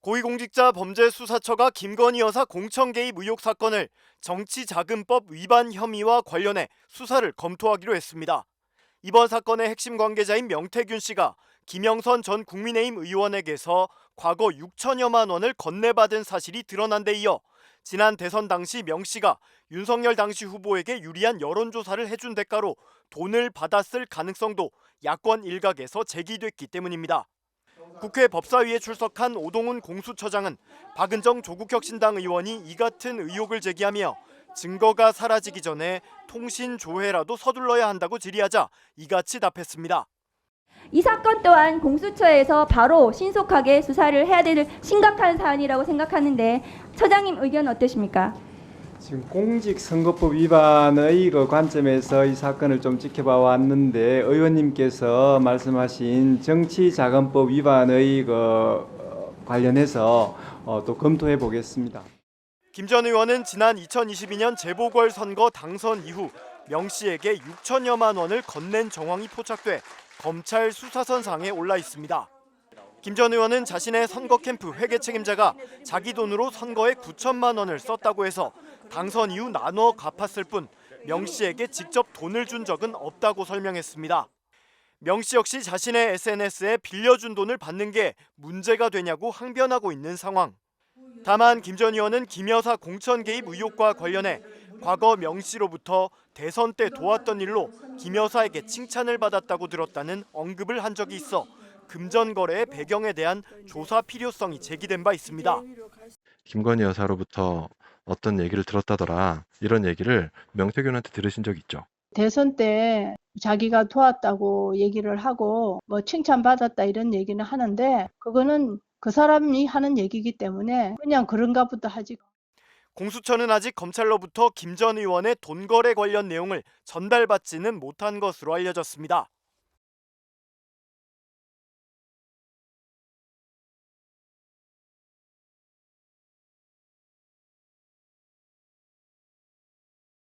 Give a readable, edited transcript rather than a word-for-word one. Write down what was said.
고위공직자 범죄수사처가 김건희 여사 공천 개입 의혹 사건을 정치자금법 위반 혐의와 관련해 수사를 검토하기로 했습니다. 이번 사건의 핵심 관계자인 명태균 씨가 김영선 전 국민의힘 의원에게서 과거 6천여만 원을 건네받은 사실이 드러난 데 이어 지난 대선 당시 명 씨가 윤석열 당시 후보에게 유리한 여론조사를 해준 대가로 돈을 받았을 가능성도 야권 일각에서 제기됐기 때문입니다. 국회 법사위에 출석한 오동훈 공수처장은 박은정 조국혁신당 의원이 이 같은 의혹을 제기하며 증거가 사라지기 전에 통신조회라도 서둘러야 한다고 질의하자 이같이 답했습니다. 이 사건 또한 공수처에서 바로 신속하게 수사를 해야 될 심각한 사안이라고 생각하는데 처장님 의견 어떠십니까? 지금 공직선거법 위반의 그 관점에서 이 사건을 좀 지켜봐 왔는데 의원님께서 말씀하신 정치자금법 위반의 관련해서 또 검토해 보겠습니다. 김 전 의원은 지난 2022년 재보궐선거 당선 이후 명 씨에게 6천여만 원을 건넨 정황이 포착돼 검찰 수사선상에 올라 있습니다. 김 전 의원은 자신의 선거 캠프 회계 책임자가 자기 돈으로 선거에 9천만 원을 썼다고 해서 당선 이후 나눠 갚았을 뿐 명 씨에게 직접 돈을 준 적은 없다고 설명했습니다. 명 씨 역시 자신의 SNS에 빌려준 돈을 받는 게 문제가 되냐고 항변하고 있는 상황. 다만 김 전 의원은 김 여사 공천 개입 의혹과 관련해 과거 명 씨로부터 대선 때 도왔던 일로 김 여사에게 칭찬을 받았다고 들었다는 언급을 한 적이 있어 금전 거래의 배경에 대한 조사 필요성이 제기된 바 있습니다. 김건희 여사로부터 어떤 얘기를 들었다더라, 이런 얘기를 명태균한테 들으신 적 있죠? 대선 때 자기가 도왔다고 얘기를 하고 뭐 칭찬받았다 이런 얘기는 하는데 그거는 그 사람이 하는 얘기이기 때문에 그냥 그런가 보다 하지. 공수처는 아직 검찰로부터 김 전 의원의 돈 거래 관련 내용을 전달받지는 못한 것으로 알려졌습니다.